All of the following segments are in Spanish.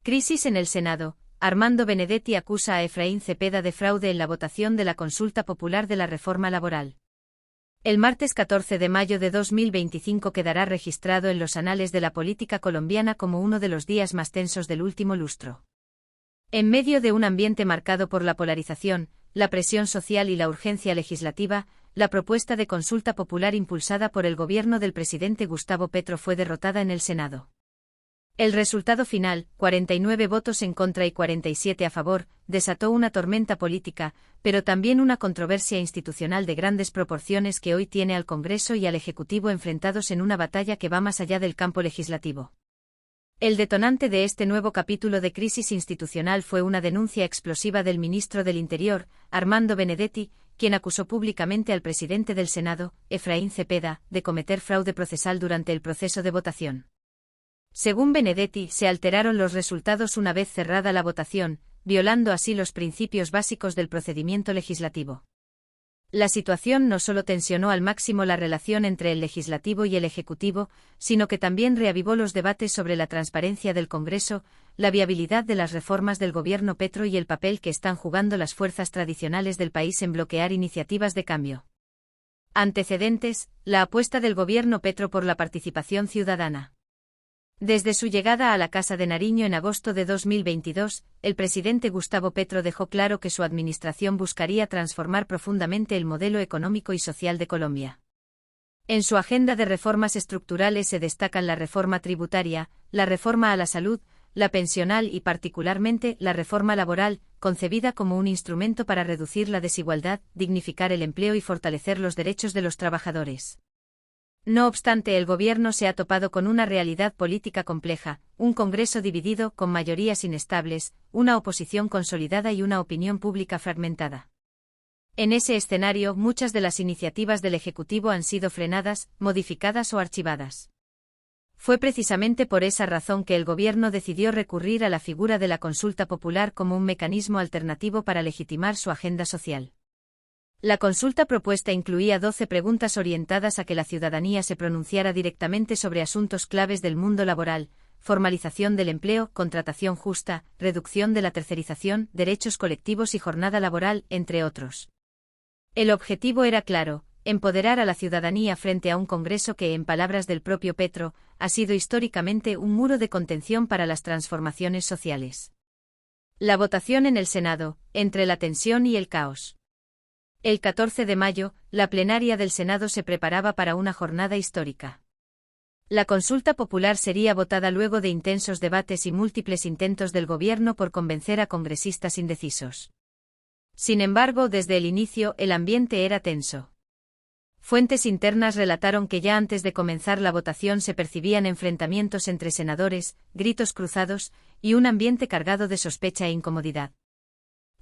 Crisis en el Senado. Armando Benedetti acusa a Efraín Cepeda de fraude en la votación de la consulta popular de la reforma laboral. El martes 14 de mayo de 2025 quedará registrado en los anales de la política colombiana como uno de los días más tensos del último lustro. En medio de un ambiente marcado por la polarización, la presión social y la urgencia legislativa, la propuesta de consulta popular impulsada por el gobierno del presidente Gustavo Petro fue derrotada en el Senado. El resultado final, 49 votos en contra y 47 a favor, desató una tormenta política, pero también una controversia institucional de grandes proporciones que hoy tiene al Congreso y al Ejecutivo enfrentados en una batalla que va más allá del campo legislativo. El detonante de este nuevo capítulo de crisis institucional fue una denuncia explosiva del ministro del Interior, Armando Benedetti, quien acusó públicamente al presidente del Senado, Efraín Cepeda, de cometer fraude procesal durante el proceso de votación. Según Benedetti, se alteraron los resultados una vez cerrada la votación, violando así los principios básicos del procedimiento legislativo. La situación no solo tensionó al máximo la relación entre el legislativo y el ejecutivo, sino que también reavivó los debates sobre la transparencia del Congreso, la viabilidad de las reformas del gobierno Petro y el papel que están jugando las fuerzas tradicionales del país en bloquear iniciativas de cambio. Antecedentes: la apuesta del gobierno Petro por la participación ciudadana. Desde su llegada a la Casa de Nariño en agosto de 2022, el presidente Gustavo Petro dejó claro que su administración buscaría transformar profundamente el modelo económico y social de Colombia. En su agenda de reformas estructurales se destacan la reforma tributaria, la reforma a la salud, la pensional y particularmente la reforma laboral, concebida como un instrumento para reducir la desigualdad, dignificar el empleo y fortalecer los derechos de los trabajadores. No obstante, el gobierno se ha topado con una realidad política compleja, un Congreso dividido, con mayorías inestables, una oposición consolidada y una opinión pública fragmentada. En ese escenario, muchas de las iniciativas del Ejecutivo han sido frenadas, modificadas o archivadas. Fue precisamente por esa razón que el gobierno decidió recurrir a la figura de la consulta popular como un mecanismo alternativo para legitimar su agenda social. La consulta propuesta incluía 12 preguntas orientadas a que la ciudadanía se pronunciara directamente sobre asuntos claves del mundo laboral: formalización del empleo, contratación justa, reducción de la tercerización, derechos colectivos y jornada laboral, entre otros. El objetivo era claro: empoderar a la ciudadanía frente a un Congreso que, en palabras del propio Petro, ha sido históricamente un muro de contención para las transformaciones sociales. La votación en el Senado, entre la tensión y el caos. El 14 de mayo, la plenaria del Senado se preparaba para una jornada histórica. La consulta popular sería votada luego de intensos debates y múltiples intentos del gobierno por convencer a congresistas indecisos. Sin embargo, desde el inicio, el ambiente era tenso. Fuentes internas relataron que ya antes de comenzar la votación se percibían enfrentamientos entre senadores, gritos cruzados, y un ambiente cargado de sospecha e incomodidad.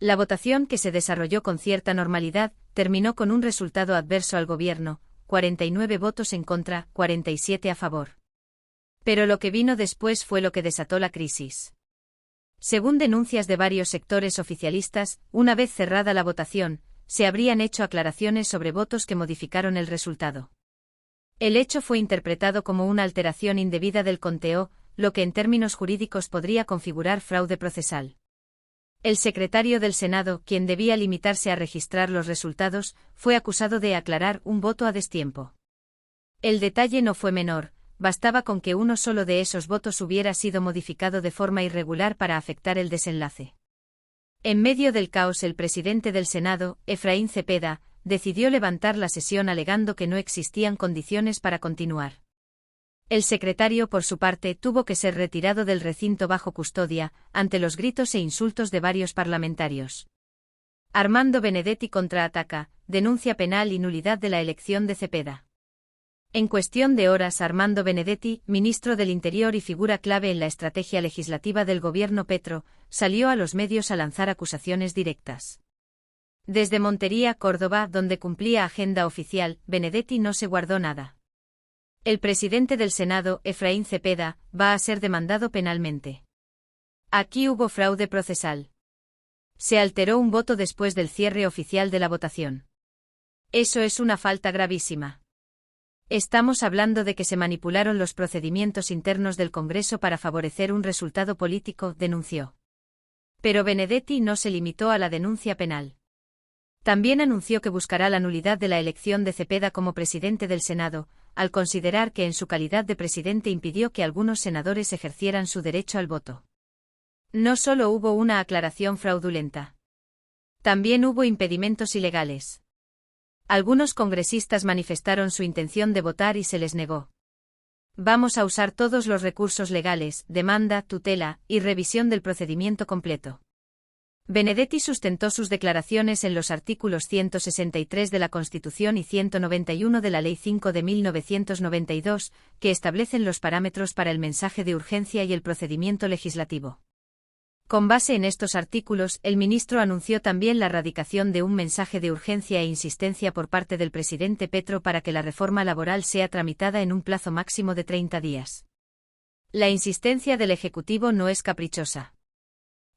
La votación, que se desarrolló con cierta normalidad, terminó con un resultado adverso al gobierno: 49 votos en contra, 47 a favor. Pero lo que vino después fue lo que desató la crisis. Según denuncias de varios sectores oficialistas, una vez cerrada la votación, se habrían hecho aclaraciones sobre votos que modificaron el resultado. El hecho fue interpretado como una alteración indebida del conteo, lo que en términos jurídicos podría configurar fraude procesal. El secretario del Senado, quien debía limitarse a registrar los resultados, fue acusado de aclarar un voto a destiempo. El detalle no fue menor: bastaba con que uno solo de esos votos hubiera sido modificado de forma irregular para afectar el desenlace. En medio del caos, el presidente del Senado, Efraín Cepeda, decidió levantar la sesión alegando que no existían condiciones para continuar. El secretario, por su parte, tuvo que ser retirado del recinto bajo custodia, ante los gritos e insultos de varios parlamentarios. Armando Benedetti contraataca: denuncia penal y nulidad de la elección de Cepeda. En cuestión de horas, Armando Benedetti, ministro del Interior y figura clave en la estrategia legislativa del gobierno Petro, salió a los medios a lanzar acusaciones directas. Desde Montería, Córdoba, donde cumplía agenda oficial, Benedetti no se guardó nada. El presidente del Senado, Efraín Cepeda, va a ser demandado penalmente. Aquí hubo fraude procesal. Se alteró un voto después del cierre oficial de la votación. Eso es una falta gravísima. Estamos hablando de que se manipularon los procedimientos internos del Congreso para favorecer un resultado político, denunció. Pero Benedetti no se limitó a la denuncia penal. También anunció que buscará la nulidad de la elección de Cepeda como presidente del Senado, al considerar que en su calidad de presidente impidió que algunos senadores ejercieran su derecho al voto. No solo hubo una aclaración fraudulenta. También hubo impedimentos ilegales. Algunos congresistas manifestaron su intención de votar y se les negó. Vamos a usar todos los recursos legales, demanda, tutela y revisión del procedimiento completo. Benedetti sustentó sus declaraciones en los artículos 163 de la Constitución y 191 de la Ley 5 de 1992, que establecen los parámetros para el mensaje de urgencia y el procedimiento legislativo. Con base en estos artículos, el ministro anunció también la radicación de un mensaje de urgencia e insistencia por parte del presidente Petro para que la reforma laboral sea tramitada en un plazo máximo de 30 días. La insistencia del Ejecutivo no es caprichosa.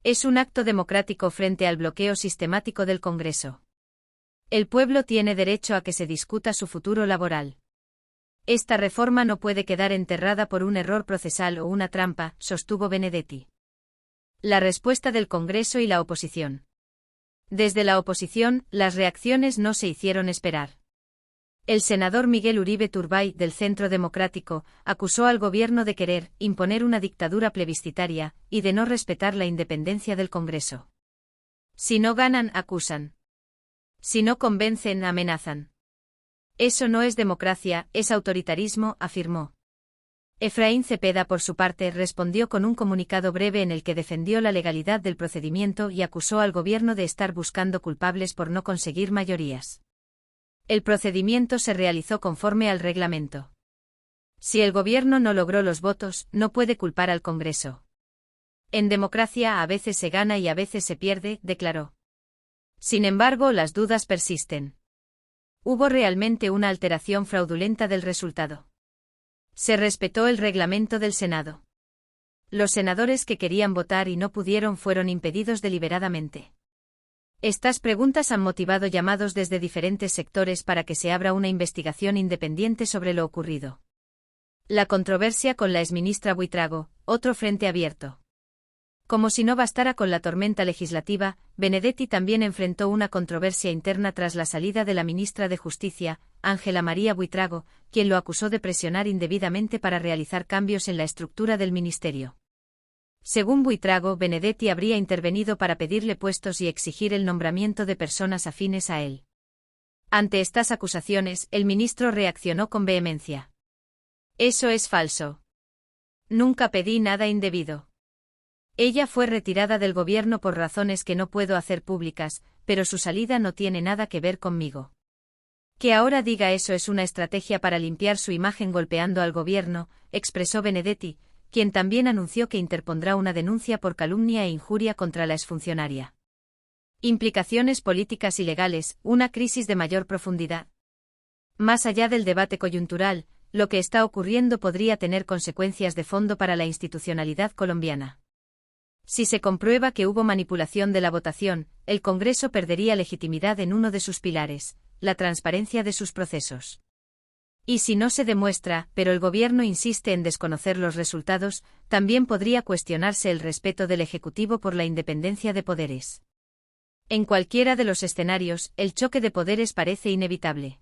Es un acto democrático frente al bloqueo sistemático del Congreso. El pueblo tiene derecho a que se discuta su futuro laboral. Esta reforma no puede quedar enterrada por un error procesal o una trampa, sostuvo Benedetti. La respuesta del Congreso y la oposición. Desde la oposición, las reacciones no se hicieron esperar. El senador Miguel Uribe Turbay, del Centro Democrático, acusó al gobierno de querer imponer una dictadura plebiscitaria y de no respetar la independencia del Congreso. Si no ganan, acusan. Si no convencen, amenazan. Eso no es democracia, es autoritarismo, afirmó. Efraín Cepeda, por su parte, respondió con un comunicado breve en el que defendió la legalidad del procedimiento y acusó al gobierno de estar buscando culpables por no conseguir mayorías. El procedimiento se realizó conforme al reglamento. Si el gobierno no logró los votos, no puede culpar al Congreso. En democracia a veces se gana y a veces se pierde, declaró. Sin embargo, las dudas persisten. ¿Hubo realmente una alteración fraudulenta del resultado? Se respetó el reglamento del Senado. Los senadores que querían votar y no pudieron fueron impedidos deliberadamente. Estas preguntas han motivado llamados desde diferentes sectores para que se abra una investigación independiente sobre lo ocurrido. La controversia con la exministra Buitrago, otro frente abierto. Como si no bastara con la tormenta legislativa, Benedetti también enfrentó una controversia interna tras la salida de la ministra de Justicia, Ángela María Buitrago, quien lo acusó de presionar indebidamente para realizar cambios en la estructura del ministerio. Según Buitrago, Benedetti habría intervenido para pedirle puestos y exigir el nombramiento de personas afines a él. Ante estas acusaciones, el ministro reaccionó con vehemencia. Eso es falso. Nunca pedí nada indebido. Ella fue retirada del gobierno por razones que no puedo hacer públicas, pero su salida no tiene nada que ver conmigo. Que ahora diga eso es una estrategia para limpiar su imagen golpeando al gobierno, expresó Benedetti, quien también anunció que interpondrá una denuncia por calumnia e injuria contra la exfuncionaria. Implicaciones políticas y legales, una crisis de mayor profundidad. Más allá del debate coyuntural, lo que está ocurriendo podría tener consecuencias de fondo para la institucionalidad colombiana. Si se comprueba que hubo manipulación de la votación, el Congreso perdería legitimidad en uno de sus pilares, la transparencia de sus procesos. Y si no se demuestra, pero el gobierno insiste en desconocer los resultados, también podría cuestionarse el respeto del Ejecutivo por la independencia de poderes. En cualquiera de los escenarios, el choque de poderes parece inevitable.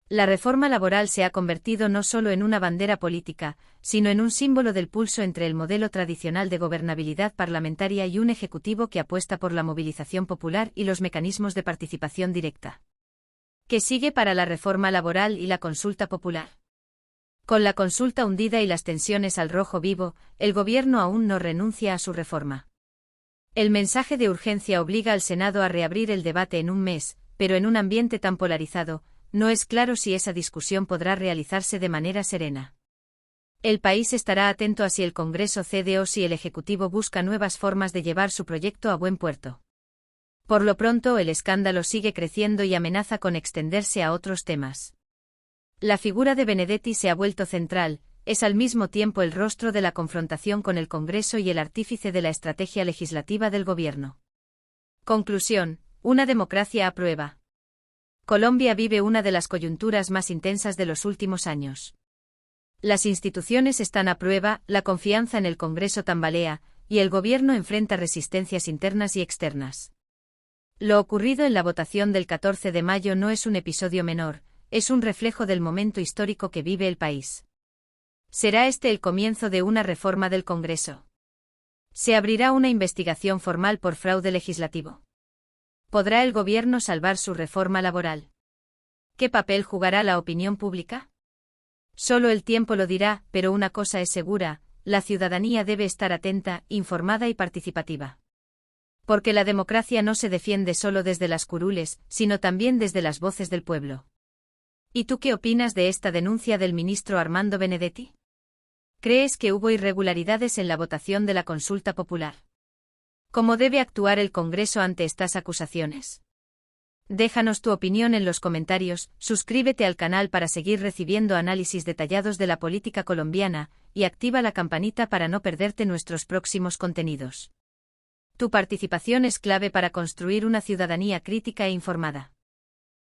La reforma laboral se ha convertido no solo en una bandera política, sino en un símbolo del pulso entre el modelo tradicional de gobernabilidad parlamentaria y un ejecutivo que apuesta por la movilización popular y los mecanismos de participación directa. ¿Qué sigue para la reforma laboral y la consulta popular? Con la consulta hundida y las tensiones al rojo vivo, el gobierno aún no renuncia a su reforma. El mensaje de urgencia obliga al Senado a reabrir el debate en un mes, pero en un ambiente tan polarizado, no es claro si esa discusión podrá realizarse de manera serena. El país estará atento a si el Congreso cede o si el Ejecutivo busca nuevas formas de llevar su proyecto a buen puerto. Por lo pronto, el escándalo sigue creciendo y amenaza con extenderse a otros temas. La figura de Benedetti se ha vuelto central, es al mismo tiempo el rostro de la confrontación con el Congreso y el artífice de la estrategia legislativa del gobierno. Conclusión: una democracia a prueba. Colombia vive una de las coyunturas más intensas de los últimos años. Las instituciones están a prueba, la confianza en el Congreso tambalea, y el gobierno enfrenta resistencias internas y externas. Lo ocurrido en la votación del 14 de mayo no es un episodio menor, es un reflejo del momento histórico que vive el país. ¿Será este el comienzo de una reforma del Congreso? ¿Se abrirá una investigación formal por fraude legislativo? ¿Podrá el gobierno salvar su reforma laboral? ¿Qué papel jugará la opinión pública? Solo el tiempo lo dirá, pero una cosa es segura, la ciudadanía debe estar atenta, informada y participativa. Porque la democracia no se defiende solo desde las curules, sino también desde las voces del pueblo. ¿Y tú qué opinas de esta denuncia del ministro Armando Benedetti? ¿Crees que hubo irregularidades en la votación de la consulta popular? ¿Cómo debe actuar el Congreso ante estas acusaciones? Déjanos tu opinión en los comentarios, suscríbete al canal para seguir recibiendo análisis detallados de la política colombiana, y activa la campanita para no perderte nuestros próximos contenidos. Tu participación es clave para construir una ciudadanía crítica e informada.